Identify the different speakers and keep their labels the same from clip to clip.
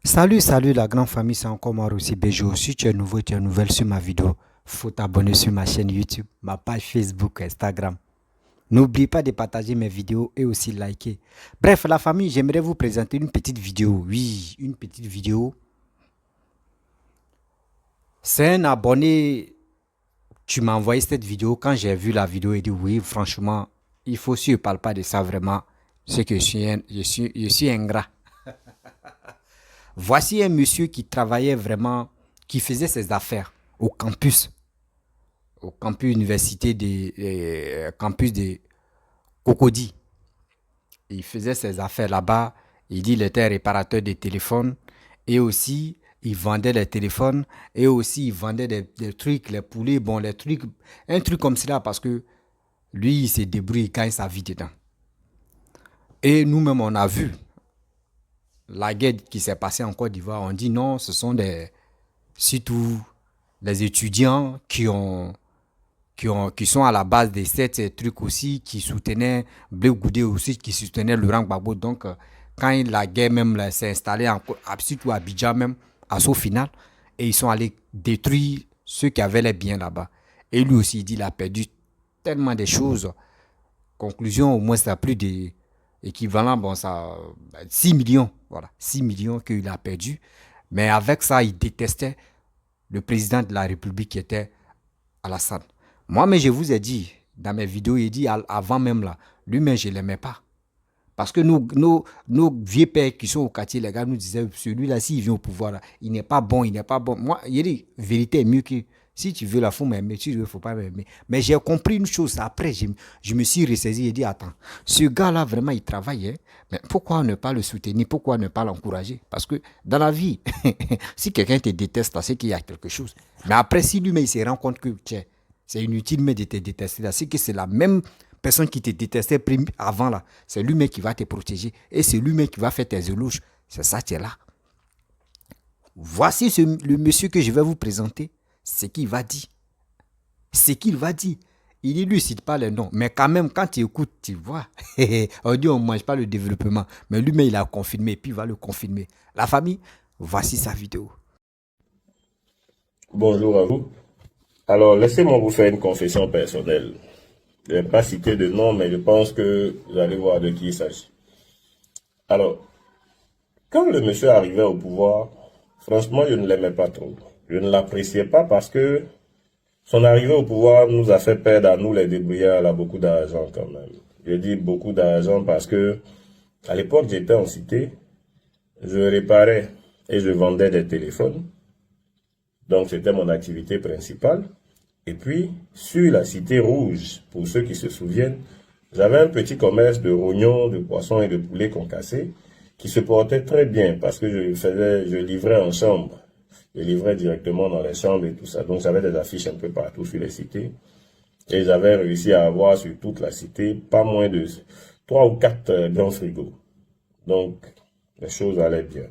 Speaker 1: Salut la grande famille, c'est encore moi aussi Béjo. Si tu es nouveau, tu es nouvelle sur ma vidéo, faut t'abonner sur ma chaîne YouTube, ma page Facebook, Instagram. N'oublie pas de partager mes vidéos et aussi liker. Bref, la famille, j'aimerais vous présenter une petite vidéo. Oui, une petite vidéo. C'est un abonné, tu m'as envoyé cette vidéo. Quand j'ai vu la vidéo, il dit oui, franchement, il faut si je ne parle pas de ça vraiment. C'est que je suis ingrat. Voici un monsieur qui travaillait vraiment, qui faisait ses affaires au campus université de campus de Cocody. Il faisait ses affaires là-bas. Il dit qu'il était réparateur de téléphones et aussi il vendait les téléphones et aussi il vendait des trucs, les poulets, bon, les trucs, un truc comme cela parce que lui, il se débrouille, il gagne sa vie dedans. Et nous-mêmes, on a vu la guerre qui s'est passée en Côte d'Ivoire. On dit non, ce sont surtout les étudiants qui sont à la base de ces trucs aussi, qui soutenaient Blé Goudé aussi, qui soutenaient Laurent Gbagbo. Donc, quand la guerre même s'est installée, surtout à Abidjan même, à son final, et ils sont allés détruire ceux qui avaient les biens là-bas. Et lui aussi, il dit qu'il a perdu tellement de choses. Conclusion, au moins, ça a plus d'équivalent, bon, ça, 6 millions, voilà, 6 millions qu'il a perdu. Mais avec ça, il détestait le président de la République qui était Alassane. Moi, mais je vous ai dit, dans mes vidéos, il dit avant même là, lui-même, je ne l'aimais pas. Parce que nos vieux pères qui sont au quartier, les gars nous disaient, celui-là, s'il vient au pouvoir, là, il n'est pas bon, il n'est pas bon. Moi, il dit, vérité est mieux que, si tu veux la, faut m'aimer, si tu veux, il ne faut pas m'aimer. Mais j'ai compris une chose, après, je me suis ressaisi et dit, attends, ce gars-là, vraiment, il travaille, hein, mais pourquoi ne pas le soutenir, pourquoi ne pas l'encourager? Parce que dans la vie, si quelqu'un te déteste, c'est qu'il y a quelque chose. Mais après, si lui-même, il se rend compte que, tiens, c'est inutile mais de te détester là, c'est que c'est la même personne qui te détestait avant là, c'est lui-même qui va te protéger et c'est lui-même qui va faire tes éloges. C'est ça, tu es là. Voici le monsieur que je vais vous présenter, ce qu'il va dire. Ce qu'il va dire. Il ne lui cite pas les noms, mais quand même, quand tu écoutes, tu vois. On dit on ne mange pas le développement, mais lui-même il a confirmé et puis il va le confirmer. La famille, voici sa vidéo.
Speaker 2: Bonjour à vous. Alors, laissez-moi vous faire une confession personnelle. Je ne vais pas citer de nom, mais je pense que vous allez voir de qui il s'agit. Alors, quand le monsieur arrivait au pouvoir, franchement, je ne l'aimais pas trop. Je ne l'appréciais pas parce que son arrivée au pouvoir nous a fait perdre à nous les débrouillards là, beaucoup d'argent quand même. Je dis beaucoup d'argent parce que à l'époque, j'étais en cité, je réparais et je vendais des téléphones. Donc, c'était mon activité principale. Et puis, sur la Cité Rouge, pour ceux qui se souviennent, j'avais un petit commerce de rognons, de poissons et de poulets concassés qui se portait très bien parce que je livrais en chambre. Je livrais directement dans les chambres et tout ça. Donc, j'avais des affiches un peu partout sur les cités. Et j'avais réussi à avoir sur toute la cité pas moins de 3 ou 4 grands frigos. Donc, les choses allaient bien.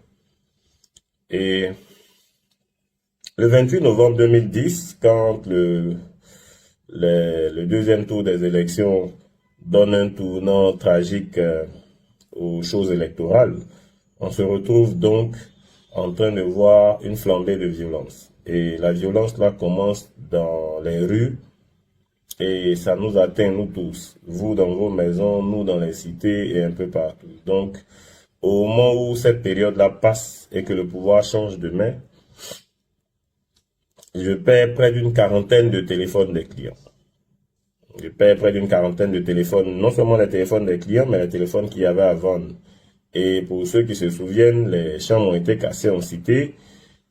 Speaker 2: Et le 28 novembre 2010, quand le deuxième tour des élections donne un tournant tragique aux choses électorales, on se retrouve donc en train de voir une flambée de violence. Et la violence là commence dans les rues et ça nous atteint nous tous. Vous dans vos maisons, nous dans les cités et un peu partout. Donc, au moment où cette période-là passe et que le pouvoir change de main, je perds près d'une quarantaine de téléphones des clients. Je perds près d'une quarantaine de téléphones, non seulement les téléphones des clients, mais les téléphones qu'il y avait à vendre. Et pour ceux qui se souviennent, les chambres ont été cassées en cité,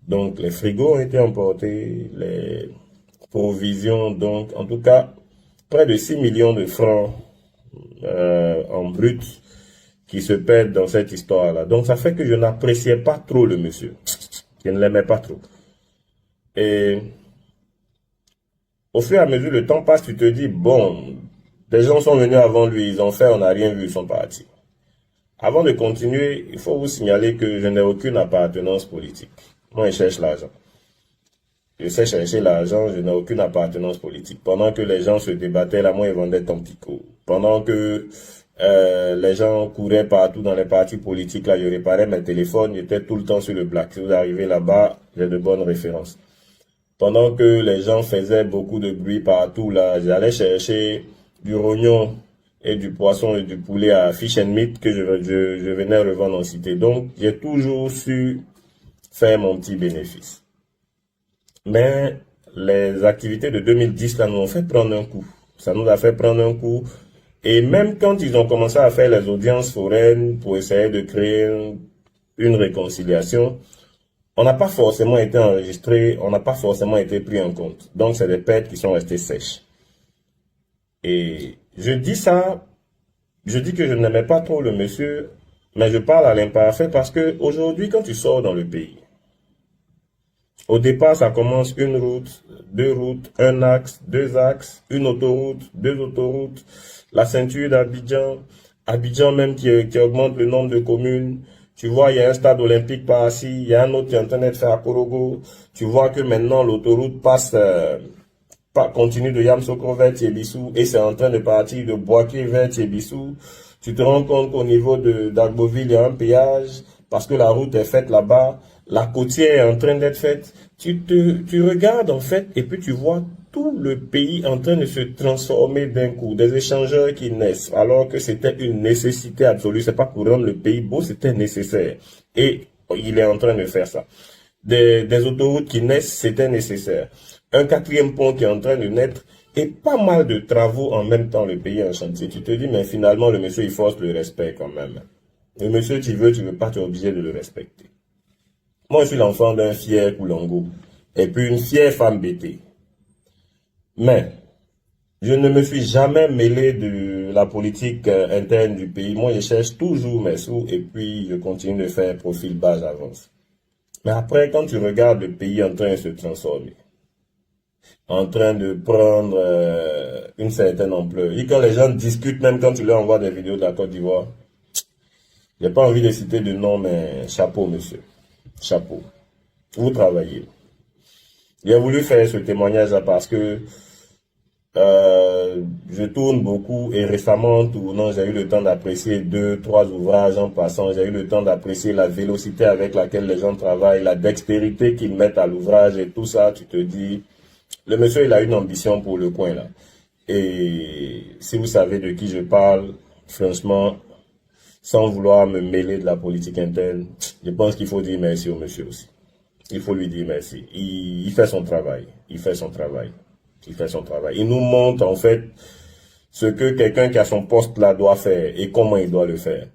Speaker 2: donc les frigos ont été emportés, les provisions, donc en tout cas, près de 6 millions de francs en brut qui se perdent dans cette histoire-là. Donc ça fait que je n'appréciais pas trop le monsieur. Je ne l'aimais pas trop. Et au fur et à mesure, le temps passe, tu te dis, bon, des gens sont venus avant lui, ils ont fait, on n'a rien vu, ils sont partis. Avant de continuer, il faut vous signaler que je n'ai aucune appartenance politique. Moi, je cherche l'argent. Je sais chercher l'argent, je n'ai aucune appartenance politique. Pendant que les gens se débattaient, là, moi, ils vendaient Tampico. Pendant que Les gens couraient partout dans les partis politiques. Là, je réparais mes téléphones, j'étais tout le temps sur le black. Si vous arrivez là-bas, j'ai de bonnes références. Pendant que les gens faisaient beaucoup de bruit partout, là, j'allais chercher du rognon et du poisson et du poulet à Fish and Meat que je venais revendre en cité. Donc, j'ai toujours su faire mon petit bénéfice. Mais les activités de 2010, là, nous ont fait prendre un coup. Ça nous a fait prendre un coup. Et même quand ils ont commencé à faire les audiences foraines pour essayer de créer une réconciliation, on n'a pas forcément été enregistré, on n'a pas forcément été pris en compte. Donc, c'est des pertes qui sont restées sèches. Et je dis ça, je dis que je n'aimais pas trop le monsieur, mais je parle à l'imparfait parce que aujourd'hui, quand tu sors dans le pays, au départ, ça commence une route, un axe, deux axes, une autoroute, deux autoroutes, la ceinture d'Abidjan, Abidjan même qui augmente le nombre de communes. Tu vois, il y a un stade olympique par ici, il y a un autre qui est en train d'être fait à Korogo. Tu vois que maintenant l'autoroute continue de Yamsokro vers Thiébissou et c'est en train de partir de Boaké vers Thiébissou. Tu te rends compte qu'au niveau d'Agboville, il y a un péage parce que la route est faite là-bas. La côtière est en train d'être faite. Tu regardes en fait et puis tu vois tout le pays en train de se transformer d'un coup. Des échangeurs qui naissent alors que c'était une nécessité absolue. C'est pas pour rendre le pays beau, c'était nécessaire. Et il est en train de faire ça. Des autoroutes qui naissent, c'était nécessaire. Un quatrième pont qui est en train de naître et pas mal de travaux en même temps, le pays en chantier. Tu te dis, mais finalement, le monsieur, il force le respect quand même. Le monsieur, tu veux pas, tu es obligé de le respecter. Moi, je suis l'enfant d'un fier Koulongo et puis une fière femme bêtée. Mais, je ne me suis jamais mêlé de la politique interne du pays. Moi, je cherche toujours mes sous et puis je continue de faire profil bas, j'avance. Mais après, quand tu regardes le pays en train de se transformer, en train de prendre une certaine ampleur, et quand les gens discutent, même quand tu leur envoies des vidéos de la Côte d'Ivoire, j'ai pas envie de citer de nom, mais chapeau, monsieur. Chapeau. Vous travaillez. J'ai voulu faire ce témoignage-là parce que je tourne beaucoup et récemment en tournant, j'ai eu le temps d'apprécier 2, 3 ouvrages en passant. J'ai eu le temps d'apprécier la vélocité avec laquelle les gens travaillent, la dextérité qu'ils mettent à l'ouvrage et tout ça. Tu te dis, le monsieur, il a une ambition pour le coin là. Et si vous savez de qui je parle, franchement, sans vouloir me mêler de la politique interne, je pense qu'il faut dire merci au monsieur aussi. Il faut lui dire merci. Il fait son travail. Il fait son travail. Il fait son travail. Il nous montre en fait ce que quelqu'un qui a son poste là doit faire et comment il doit le faire.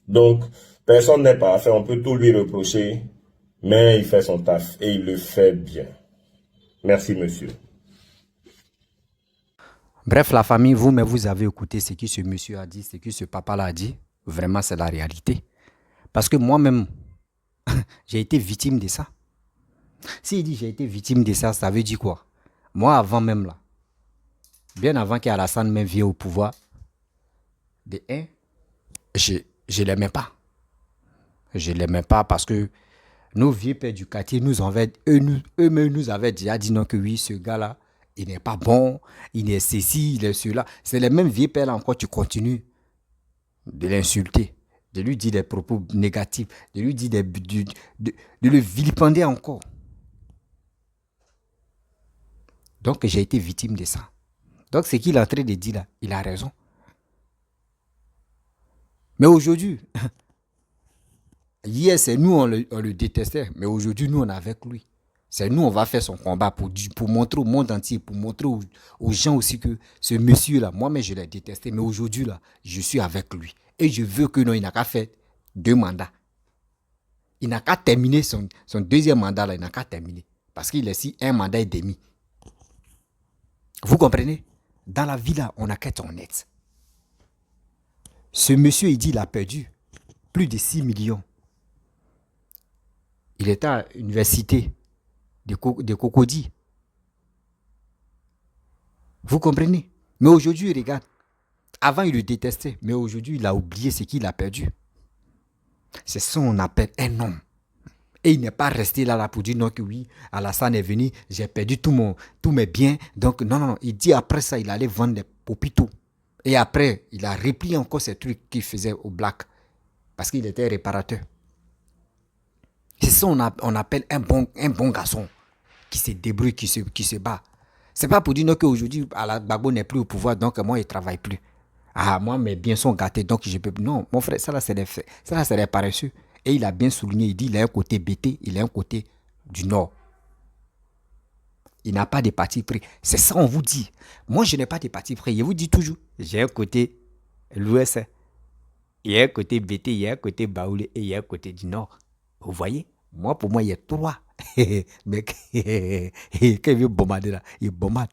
Speaker 2: Donc, personne n'est parfait, on peut tout lui reprocher, mais il fait son taf et il le fait bien. Merci monsieur.
Speaker 1: Bref, la famille, vous-même, vous avez écouté ce que ce monsieur a dit, ce que ce papa-là a dit. Vraiment, c'est la réalité. Parce que moi-même, j'ai été victime de ça. S'il dit j'ai été victime de ça, ça veut dire quoi? Moi, avant même là, bien avant qu'Alassane même vienne au pouvoir, je ne l'aimais pas. Je ne l'aimais pas parce que nos vieux pères du quartier eux-mêmes nous avaient déjà dit non que oui, ce gars-là, il n'est pas bon, il est ceci, il est cela. C'est les mêmes vieux pères là encore, tu continues de l'insulter, de lui dire des propos négatifs, de lui dire de le vilipender encore. Donc j'ai été victime de ça. Donc ce qu'il est en train de dire là, il a raison. Mais aujourd'hui, hier c'est nous on le détestait, mais aujourd'hui nous on est avec lui. C'est nous on va faire son combat pour montrer au monde entier, pour montrer aux gens aussi que ce monsieur là, moi-même je l'ai détesté, mais aujourd'hui là, je suis avec lui. Et je veux que non, il n'a qu'à faire 2 mandats. Il n'a qu'à terminer son deuxième mandat là, il n'a qu'à terminer. Parce qu'il est si 1 mandat et demi. Vous comprenez? Dans la vie là, on n'a qu'à être honnête. Ce monsieur, il dit il a perdu plus de 6 millions. Il était à l'université de Cocody. Vous comprenez? Mais aujourd'hui, il regarde. Avant, il le détestait, mais aujourd'hui, il a oublié ce qu'il a perdu. C'est ça qu'on appelle un homme. Et il n'est pas resté là pour dire non que oui, Alassane est venu, j'ai perdu tous mes biens. Donc non. Il dit après ça, il allait vendre des hôpitaux. Et après, il a replié encore ces trucs qu'il faisait au black. Parce qu'il était réparateur. C'est ça on appelle un bon garçon. Qui se débrouille, qui se bat. C'est pas pour dire non, qu'aujourd'hui, Gbagbo n'est plus au pouvoir, donc moi, il ne travaille plus. Ah, moi, mes biens sont gâtés, donc je peux. Non, mon frère, ça là, c'est des paresseux. Et il a bien souligné, il dit il a un côté BT, il a un côté du Nord. Il n'a pas de parti pris. C'est ça, on vous dit. Moi, je n'ai pas de parti pris. Je vous dis toujours, j'ai un côté l'Ouest, il y a un côté BT, il y a un côté Baoulé et il y a un côté du Nord. Vous voyez? Moi, pour moi, il y a trois. Mais quand il veut bombarder là, il bombarde.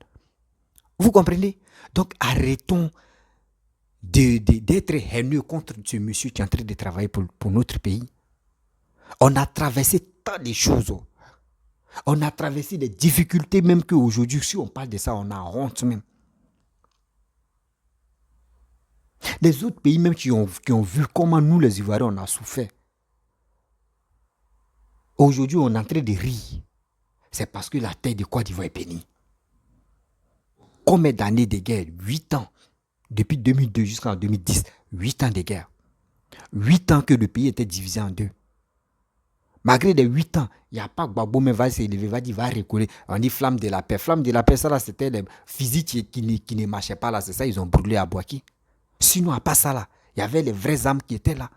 Speaker 1: Vous comprenez? Donc, arrêtons d'être haineux contre ce monsieur qui est en train de travailler pour notre pays. On a traversé tant de choses. On a traversé des difficultés, même qu'aujourd'hui, si on parle de ça, on a honte même. Les autres pays même qui ont vu comment nous, les Ivoiriens, on a souffert. Aujourd'hui, on est en train de rire. C'est parce que la terre de Côte d'Ivoire est bénie. Combien d'années de guerre? 8 ans. Depuis 2002 jusqu'en 2010, 8 ans de guerre. 8 ans que le pays était divisé en deux. Malgré les 8 ans, il n'y a pas Gbagbo mais va s'élever, va dire, va recoller. On dit flamme de la paix. Flamme de la paix, ça là, c'était les fusils qui ne marchaient pas là. C'est ça, ils ont brûlé à Bouaki. Sinon, à part ça là, il y avait les vraies âmes qui étaient là.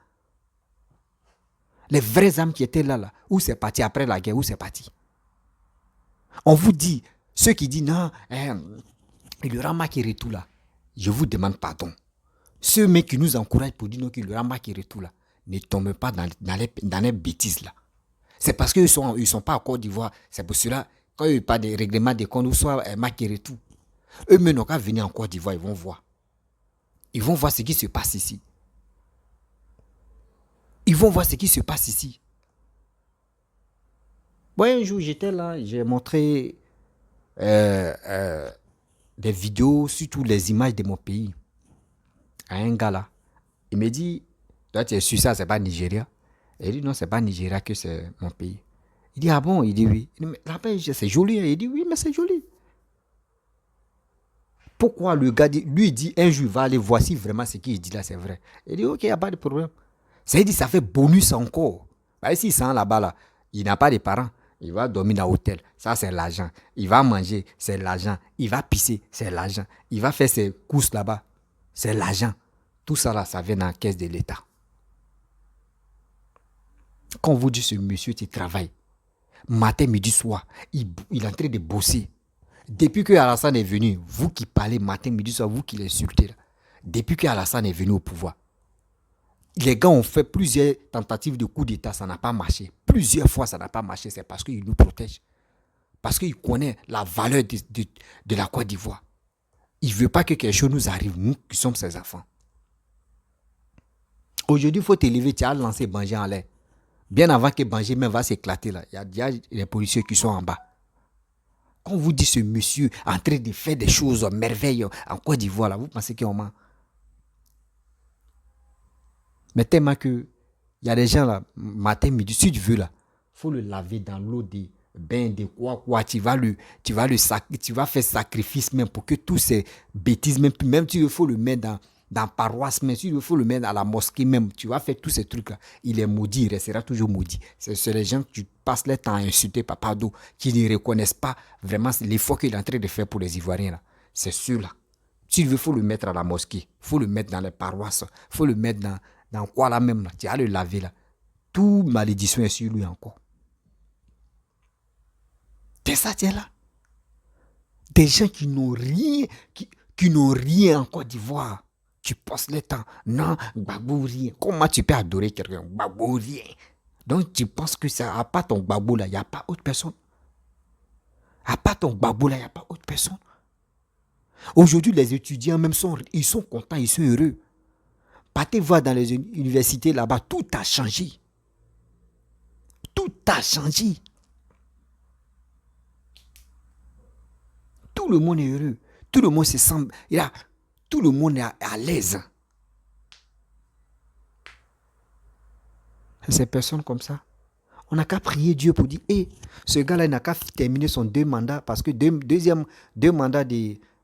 Speaker 1: Les vraies âmes qui étaient là. Où c'est parti après la guerre, où c'est parti? On vous dit, ceux qui disent non, il y aura Macky tout là. Je vous demande pardon. Ceux mecs qui nous encouragent pour dire non, qu'il y aura Macky tout là, ne tombent pas dans les bêtises là. C'est parce qu'ils ne sont pas à Côte d'Ivoire. C'est pour cela, quand il n'y a pas de règlement de compte, ou soit Macky tout, eux-mêmes n'ont qu'à venir en Côte d'Ivoire, ils vont voir. Ils vont voir ce qui se passe ici. Ils vont voir ce qui se passe ici. Bon, un jour, j'étais là, j'ai montré des vidéos, surtout les images de mon pays, à un gars là. Il me dit, toi, tu es sûr ça, c'est pas Nigeria? Et il dit, non, c'est pas Nigeria que c'est mon pays. Il dit, ah bon? Il dit, oui. Il dit, là-bas, c'est joli. Il dit, oui, mais c'est joli. Pourquoi le gars dit, lui dit, un jour, il va aller voir si vraiment ce qu'il dit là, c'est vrai. Il dit, ok, il n'y a pas de problème. Ça dit, ça fait bonus encore. Bah, s'il sent là-bas, là, il n'a pas de parents. Il va dormir dans l'hôtel. Ça, c'est l'argent. Il va manger, c'est l'argent. Il va pisser, c'est l'argent. Il va faire ses courses là-bas, c'est l'argent. Tout ça, là, ça vient dans la caisse de l'État. Quand on vous dit ce monsieur qui travaille, matin, midi, soir, il est en train de bosser. Depuis que Alassane est venu, vous qui parlez matin, midi, soir, vous qui l'insultez, là, depuis que Alassane est venu au pouvoir, les gars ont fait plusieurs tentatives de coup d'État, ça n'a pas marché. Plusieurs fois, ça n'a pas marché, c'est parce qu'il nous protège. Parce qu'il connaît la valeur de la Côte d'Ivoire. Il ne veut pas que quelque chose nous arrive, nous qui sommes ses enfants. Aujourd'hui, il faut t'élever, tu as lancé Bangé en l'air. Bien avant que Bangé même va s'éclater là, il y a déjà les policiers qui sont en bas. Quand on vous dit ce monsieur en train de faire des choses merveilleuses en Côte d'Ivoire, là, vous pensez qu'on ment? Mais tellement que il y a des gens là, matin, midi, si tu veux là, il faut le laver dans l'eau de bain, de quoi, tu vas faire sacrifice même pour que tous ces bêtises, même tu faut le mettre dans paroisse, même il faut le mettre à la mosquée même, tu vas faire tous ces trucs là, il est maudit, il restera toujours maudit. C'est les gens qui passent leur temps à insulter Papa Do, qui ne reconnaissent pas vraiment l'effort qu'il est en train de faire pour les Ivoiriens là. C'est sûr là. S'il veut, il faut le mettre à la mosquée, il faut le mettre dans les paroisses, il faut le mettre dans quoi là même là, tu vas le laver là. Toute malédiction est sur lui encore. C'est ça, tiens là. Des gens qui n'ont rien, qui n'ont rien en Côte d'Ivoire. Tu passes le temps. Non, Gbagbo rien. Comment tu peux adorer quelqu'un? Gbagbo rien. Donc tu penses que ça, à part ton Gbagbo là, il n'y a pas autre personne. À part ton Gbagbo là, il n'y a pas autre personne. Aujourd'hui, les étudiants même ils sont contents, ils sont heureux. Partez voir dans les universités là-bas, tout a changé. Tout a changé. Tout le monde est heureux. Tout le monde se sent. Tout le monde est à l'aise. Ces personnes comme ça, on n'a qu'à prier Dieu pour dire, ce gars-là n'a qu'à terminer son 2 mandats parce que deux mandats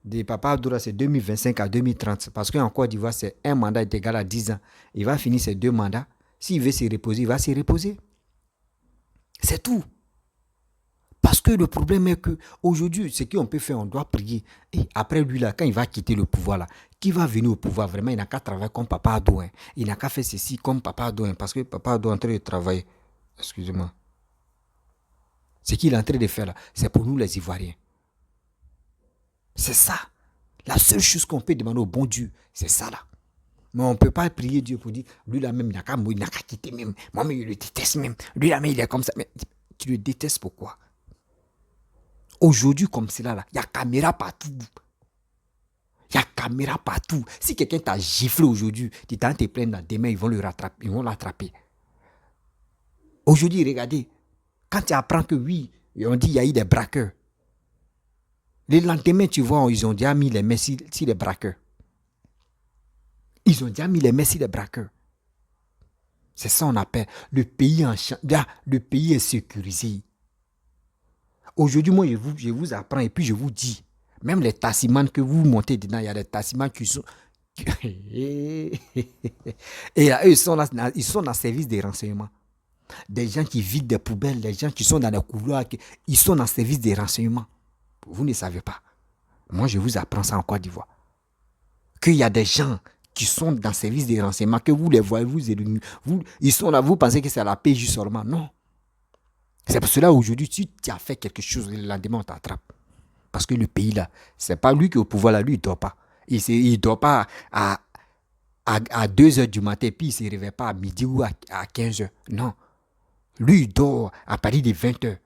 Speaker 1: de Papa Abdoura, c'est 2025 à 2030. Parce qu'en Côte d'Ivoire, c'est un mandat est égal à 10 ans. Il va finir ses 2 mandats. S'il veut se reposer, il va se reposer. C'est tout. Parce que le problème est que aujourd'hui, ce qu'on peut faire, on doit prier. Et après lui, là, quand il va quitter le pouvoir, là, qui va venir au pouvoir, vraiment, il n'a qu'à travailler comme Papa Ado. Hein. Il n'a qu'à faire ceci comme Papa Ado. Hein, parce que Papa Ado est en train de travailler. Excusez-moi. Ce qu'il est en train de faire là, c'est pour nous les Ivoiriens. C'est ça. La seule chose qu'on peut demander au bon Dieu, c'est ça là. Mais on ne peut pas prier Dieu pour dire, lui là même, il n'a qu'à quitter même. Moi-même, je le déteste même. Lui là même, il est comme ça. Mais tu le détestes pourquoi? Aujourd'hui, comme cela là, il y a caméra partout. Il y a caméra partout. Si quelqu'un t'a giflé aujourd'hui, tu t'en te plaindre, demain, ils vont le rattraper. Ils vont l'attraper. Aujourd'hui, regardez, quand tu apprends que oui, on dit qu'il y a eu des braqueurs. Le lendemain, tu vois, ils ont déjà mis les mains sur les braqueurs. Ils ont déjà mis les mains sur les braqueurs. C'est ça qu'on appelle le pays en champ. Le pays est sécurisé. Aujourd'hui, moi, je vous apprends et puis je vous dis, même les tassimans que vous montez dedans, il y a des tassimans qui sont... Et là, eux, ils sont dans le service des renseignements. Des gens qui vident des poubelles, des gens qui sont dans les couloirs, ils sont dans le service des renseignements. Vous ne savez pas. Moi, je vous apprends ça en Côte d'Ivoire. Qu'il y a des gens qui sont dans le service des renseignements, que vous les voyez, ils sont là, vous pensez que c'est la PJ seulement. Non. C'est pour cela aujourd'hui, si tu as fait quelque chose, le lendemain, on t'attrape. Parce que le pays là, c'est pas lui qui est au pouvoir là, lui, il ne dort pas. Il ne dort pas à 2 heures du matin, puis il ne se réveille pas à midi ou à 15 heures. Non. Lui, il dort à partir de 20 heures.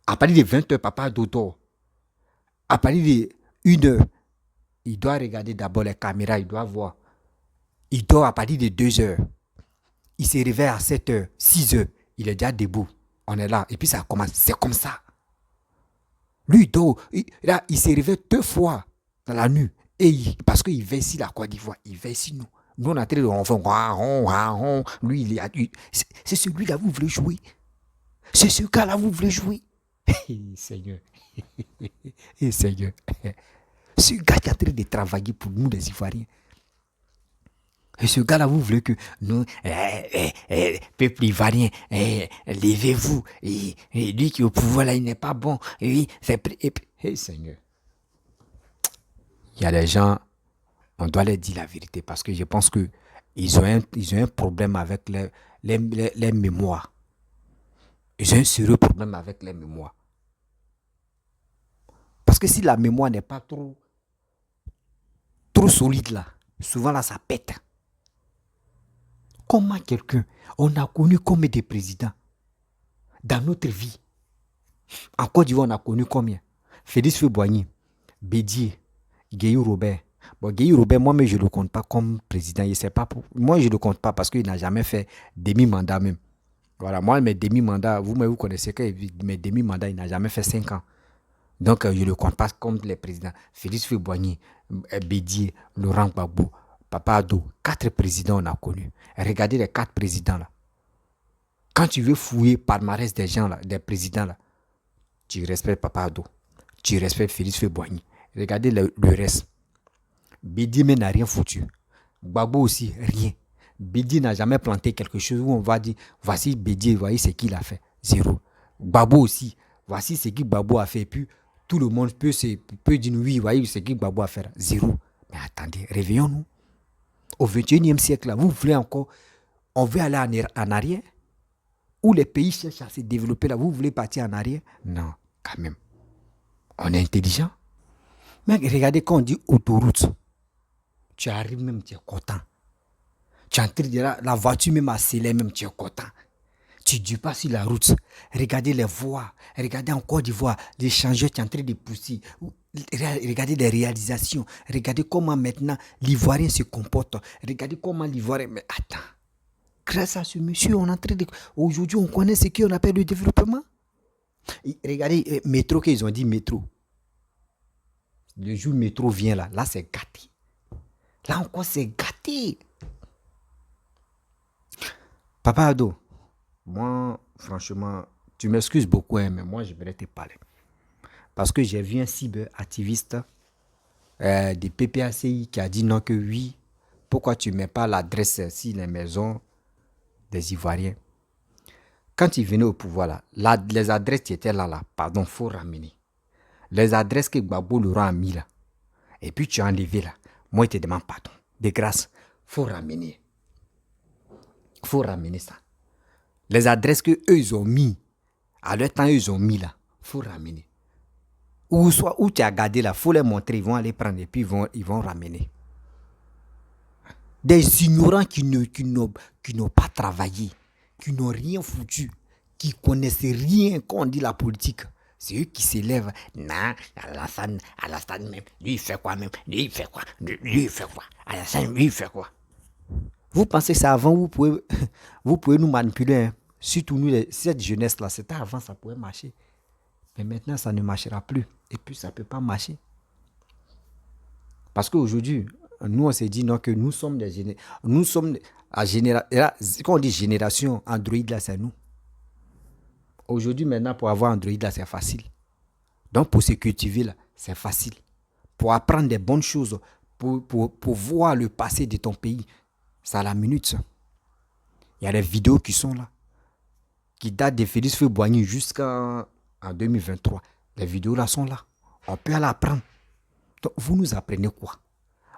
Speaker 1: À partir de 20 heures, Papa dort. À partir de 1 heure, il doit regarder d'abord les caméras, il doit voir. Il dort à partir de 2 heures. Il se réveille à 7 heures, 6 heures. Il est déjà debout. On est là. Et puis ça commence. C'est comme ça. Lui, il dort. Il se réveille 2 fois dans la nuit. Parce qu'il veille ici la Côte d'Ivoire. Il veille ici nous. Nous, on a traité de ronfon. Lui, c'est celui-là, vous voulez jouer. C'est ce gars-là, vous voulez jouer. Seigneur. Seigneur. Ce gars qui est en train de travailler pour nous, les Ivoiriens. Et ce gars-là, vous voulez que nous, peuple ivoirien, levez-vous. Et lui qui est au pouvoir, là, il n'est pas bon. Et Seigneur. Il y a des gens, on doit leur dire la vérité parce que je pense qu'ils ont un problème avec les mémoires. Ils ont un sérieux problème avec les mémoires. Parce que si la mémoire n'est pas trop solide là, souvent là, ça pète. Comment on a connu combien de présidents dans notre vie? En Côte d'Ivoire, on a connu combien? Félix Houphouët-Boigny, Bédié, Guéhilou Robert. Bon, Guéhilou Robert, moi-même, je ne le compte pas comme président. Moi, je ne le compte pas parce qu'il n'a jamais fait demi-mandat même. Voilà, moi, mes demi-mandats, vous connaissez que mes demi-mandats, il n'a jamais fait 5 ans. Donc, je ne le compte pas comme les présidents. Félix Houphouët-Boigny, Bédié, Laurent Gbagbo, Papa Ado, 4 présidents on a connus. Regardez les 4 présidents là. Quand tu veux fouiller palmarès des gens là, des présidents là, tu respectes Papa Ado, tu respectes Félix Houphouët-Boigny. Regardez le reste. Bédié n'a rien foutu. Gbagbo aussi, rien. Bédié n'a jamais planté quelque chose où on va dire, voici Bédié, voyez ce qu'il a fait. 0. Gbagbo aussi, voici ce que Gbagbo a fait. Et puis, tout le monde peut dire oui, voyez ce que Gbagbo a fait. 0. Mais attendez, réveillons-nous. Au XXIe siècle, là, vous voulez encore, on veut aller en arrière, où les pays cherchent à se développer, là, vous voulez partir en arrière? Non, quand même. On est intelligent. Mais regardez, quand on dit autoroute, tu arrives même, tu es content. Tu entres de la voiture même accélère, même tu es content. Tu ne dis pas sur la route. Regardez les voies. Regardez en Côte d'Ivoire, les changeurs qui sont en train de pousser. Regardez les réalisations. Regardez comment maintenant l'Ivoirien se comporte. Regardez comment l'Ivoirien... Mais attends. Grâce à ce monsieur, on est en train de... Aujourd'hui, on connaît ce qu'on appelle le développement. Et regardez, métro, qu'ils ont dit métro. Le jour le métro vient là, là c'est gâté. Là encore, c'est gâté. Papa Ado, moi, franchement, tu m'excuses beaucoup, hein, mais moi, je voudrais te parler. Parce que j'ai vu un cyberactiviste des PPACI qui a dit non que oui, pourquoi tu ne mets pas l'adresse sur les maisons des Ivoiriens. Quand il venait au pouvoir, les adresses qui étaient là, pardon, il faut ramener. Les adresses que Gbagbo Laurent a mis là, et puis tu as enlevé là, moi je te demande pardon. De grâce, il faut ramener. Il faut ramener ça. Les adresses que eux ils ont mis, à leur temps ils ont mis là, il faut ramener. Ou soit où tu as gardé là, il faut les montrer, ils vont aller prendre et puis ils vont ramener. Des ignorants qui n'ont pas travaillé, qui n'ont rien foutu, qui connaissent rien quand on dit la politique. C'est eux qui s'élèvent. Non, Alassane même, lui il fait quoi même? Lui il fait quoi? Lui il fait quoi? Alassane, lui il fait quoi? Vous pensez que c'est avant, vous pouvez nous manipuler. Hein? Surtout nous, cette jeunesse-là, c'était avant, ça pouvait marcher. Mais maintenant, ça ne marchera plus. Et puis, ça ne peut pas marcher. Parce qu'aujourd'hui, nous, on s'est dit non, que nous sommes des générations. Nous sommes à génération. Quand on dit génération, Android, là, c'est nous. Aujourd'hui, maintenant, pour avoir Android, là, c'est facile. Donc, pour se cultiver, là, c'est facile. Pour apprendre des bonnes choses, pour voir le passé de ton pays, c'est à la minute, ça. Il y a des vidéos qui sont là, qui datent de Félix Houphouët-Boigny jusqu'en 2023. Les vidéos là sont là. On peut aller apprendre. Donc, vous nous apprenez quoi?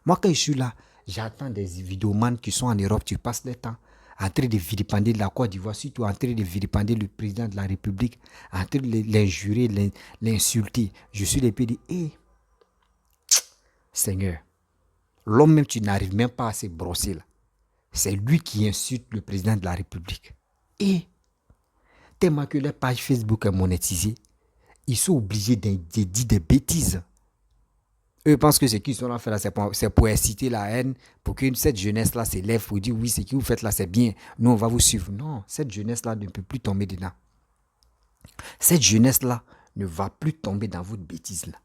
Speaker 1: Moi, quand je suis là, j'attends des vidéomans qui sont en Europe, tu passes le temps en train de vilipender la Côte d'Ivoire, surtout en train de vilipender le président de la République, en train de l'injurer, l'insulter. Je suis les PD. Seigneur, l'homme même, tu n'arrives même pas à se brosser là. C'est lui qui insulte le président de la République. Et tellement que les pages Facebook sont monétisées, ils sont obligés de dire des bêtises. Eux pensent que ce qu'ils sont là faire, c'est pour inciter la haine, pour que cette jeunesse-là s'élève, pour dire oui, ce que vous faites là, c'est bien. Nous, on va vous suivre. Non, cette jeunesse-là ne peut plus tomber dedans. Cette jeunesse-là ne va plus tomber dans votre bêtise là.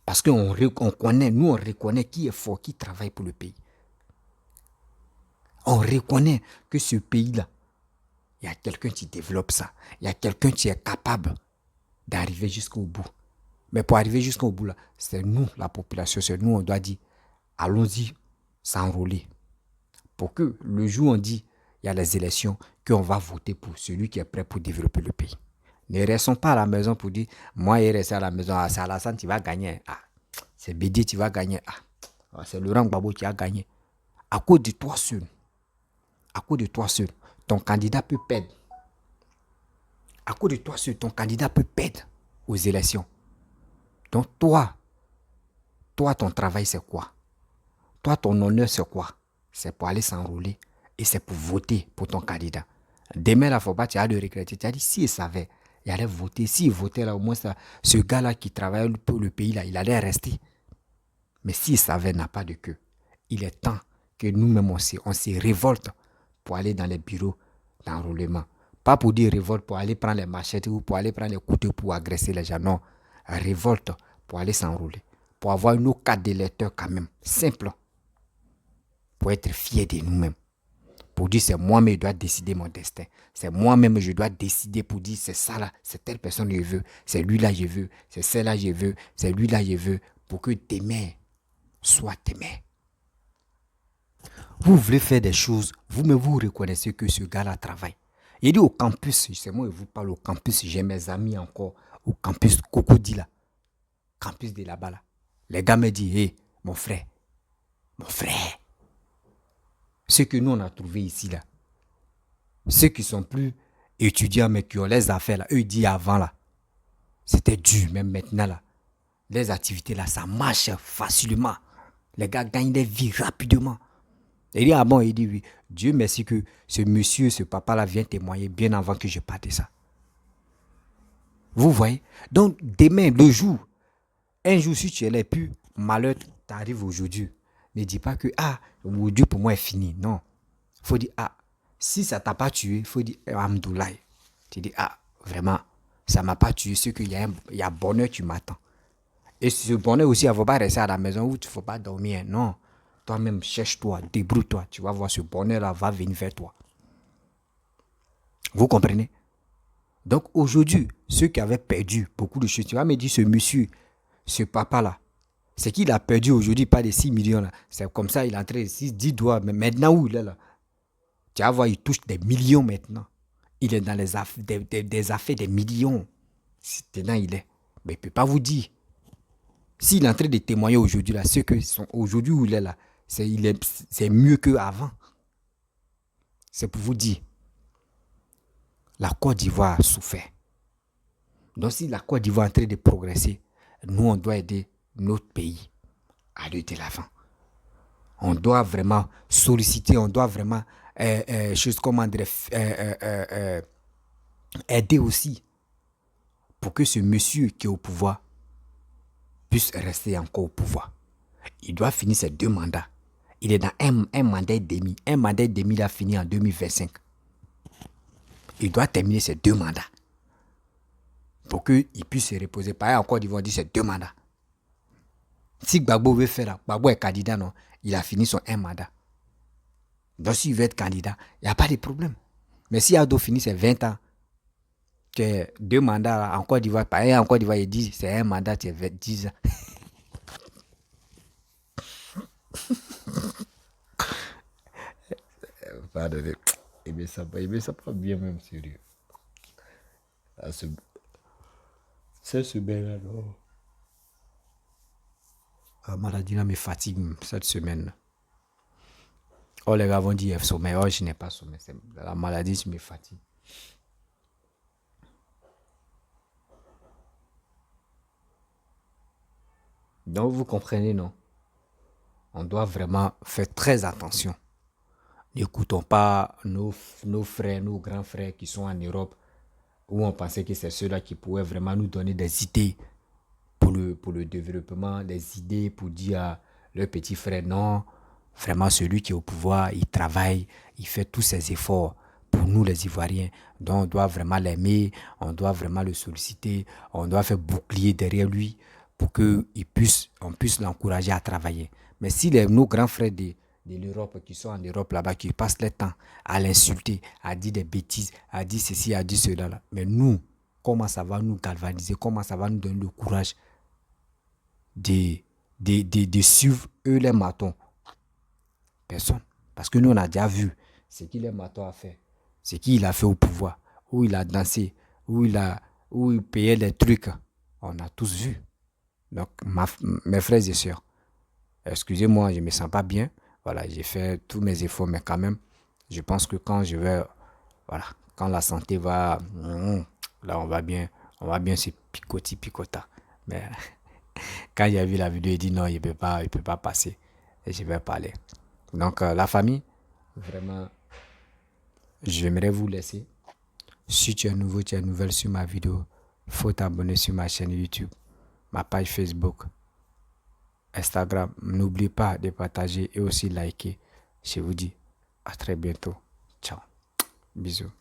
Speaker 1: Parce qu'on connaît, nous, on reconnaît qui est fort, qui travaille pour le pays. On reconnaît que ce pays-là, il y a quelqu'un qui développe ça. Il y a quelqu'un qui est capable d'arriver jusqu'au bout. Mais pour arriver jusqu'au bout, là, c'est nous, la population, c'est nous, on doit dire, allons-y, s'enrôler. Pour que le jour où on dit, il y a les élections, qu'on va voter pour celui qui est prêt pour développer le pays. Ne restons pas à la maison pour dire, moi, il reste à la maison, c'est Alassane, tu vas gagner. Ah, c'est Bédié, tu vas gagner. Ah, c'est Laurent Gbagbo qui a gagné. À cause de toi seul. À cause de toi seul, ton candidat peut perdre. À cause de toi seul, ton candidat peut perdre aux élections. Donc toi, ton travail c'est quoi? Toi, ton honneur c'est quoi? C'est pour aller s'enrôler et c'est pour voter pour ton candidat. Demain, il ne faut pas tu as de regretter. Tu as dit, s'il savait, il allait voter. S'il votait là, au moins ça, ce gars-là qui travaille pour le pays, là, il allait rester. Mais s'il savait, n'a pas de queue. Il est temps que nous-mêmes, on se révolte pour aller dans les bureaux d'enrôlement. Pas pour dire révolte pour aller prendre les machettes ou pour aller prendre les couteaux pour agresser les gens. Non, révolte pour aller s'enrôler. Pour avoir une autre carte d'électeur quand même. Simple. Pour être fier de nous-mêmes. Pour dire c'est moi-même je dois décider mon destin. C'est moi-même je dois décider pour dire c'est ça là, c'est telle personne je veux. C'est lui là je veux. C'est celle-là je veux. C'est lui là je veux. Pour que demain soit demain. Vous voulez faire des choses, vous-même vous reconnaissez que ce gars-là travaille. Il dit au campus, c'est moi, je vous parle au campus, j'ai mes amis encore, au campus Cocody là, campus de là-bas là. Les gars me disent, hey, mon frère, ce que nous on a trouvé ici là, ceux qui sont plus étudiants mais qui ont les affaires là, eux ils disent avant là, c'était dur, même maintenant là, les activités là, ça marche facilement. Les gars gagnent des vies rapidement. Il dit, ah bon, il dit oui. Dieu merci que ce monsieur, ce papa-là vient témoigner bien avant que je parte de ça. Vous voyez? Donc, demain, le jour, un jour, si tu es là, puis malheur t'arrive aujourd'hui, ne dis pas que, aujourd'hui pour moi est fini. Non. Il faut dire, si ça t'a pas tué, il faut dire, Alhamdoulilah. Tu dis, vraiment, ça m'a pas tué, c'est qu'il y a bonheur qui m'attend. Et ce bonheur aussi, il ne faut pas rester à la maison où il ne faut pas dormir. Non. Toi-même, cherche-toi, débrouille-toi. Tu vas voir ce bonheur-là va venir vers toi. Vous comprenez? Donc aujourd'hui, ceux qui avaient perdu beaucoup de choses. Tu vas me dire, ce monsieur, ce papa-là, c'est qu'il a perdu aujourd'hui, pas des 6 millions là. C'est comme ça, il est entré 6, 10 doigts. Mais maintenant où il est là, tu vas voir, il touche des millions maintenant. Il est dans les des affaires des millions. Maintenant, il est. Mais il ne peut pas vous dire. S'il est en train de témoigner aujourd'hui, là, ceux qui sont aujourd'hui où il est là, c'est mieux qu'avant. C'est pour vous dire. La Côte d'Ivoire a souffert. Donc, si la Côte d'Ivoire est en train de progresser, nous, on doit aider notre pays à aller de l'avant. On doit vraiment solliciter, on doit vraiment aider aussi pour que ce monsieur qui est au pouvoir puisse rester encore au pouvoir. Il doit finir ses 2 mandats. Il est dans un mandat et demi. Un mandat et demi, il a fini en 2025. Il doit terminer ses 2 mandats pour qu'il puisse se reposer. Pareil, encore, ils vont dire ses 2 mandats. Si Gbagbo veut faire là, Gbagbo est candidat, non, il a fini son 1 mandat. Donc, s'il veut être candidat, il n'y a pas de problème. Mais si Ado finit ses 20 ans, que 2 mandats là, en Côte d'Ivoire, pareil, en Côte d'Ivoire, il dit c'est un mandat, tu as 10 ans. Pardonnez. Mais ça pas bien même, sérieux. C'est ce bien-là, non. La maladie là me fatigue cette semaine. Oh, les gars vont dire sommeil. Oh, je n'ai pas sommeil. La maladie, je me fatigue. Donc, vous comprenez, non? On doit vraiment faire très attention. N'écoutons pas nos frères, nos grands frères qui sont en Europe, où on pensait que c'est ceux-là qui pouvaient vraiment nous donner des idées pour le développement, des idées pour dire à leurs petits frères, non, vraiment celui qui est au pouvoir, il travaille, il fait tous ses efforts pour nous les Ivoiriens. Donc on doit vraiment l'aimer, on doit vraiment le solliciter, on doit faire bouclier derrière lui pour qu'on puisse l'encourager à travailler. Mais si nos grands frères de l'Europe qui sont en Europe là-bas, qui passent leur temps à l'insulter, à dire des bêtises, à dire ceci, à dire cela, là. Mais nous, comment ça va nous galvaniser, comment ça va nous donner le courage de suivre eux les matons? Personne. Parce que nous, on a déjà vu ce qu'il les matons a fait, ce qu'il a fait au pouvoir, où il a dansé, où il payait les trucs. On a tous vu. Donc, mes frères et sœurs, excusez-moi, je ne me sens pas bien. Voilà, j'ai fait tous mes efforts, mais quand même, je pense que quand quand la santé va, là, on va bien se picota. Mais quand il a vu la vidéo, il dit non, il peut pas passer. Et je vais parler. Donc, la famille, vraiment, j'aimerais vous laisser. Si tu es nouveau, tu es nouvelle sur ma vidéo, il faut t'abonner sur ma chaîne YouTube, ma page Facebook, Instagram. N'oublie pas de partager et aussi liker. Je vous dis à très bientôt. Ciao. Bisous.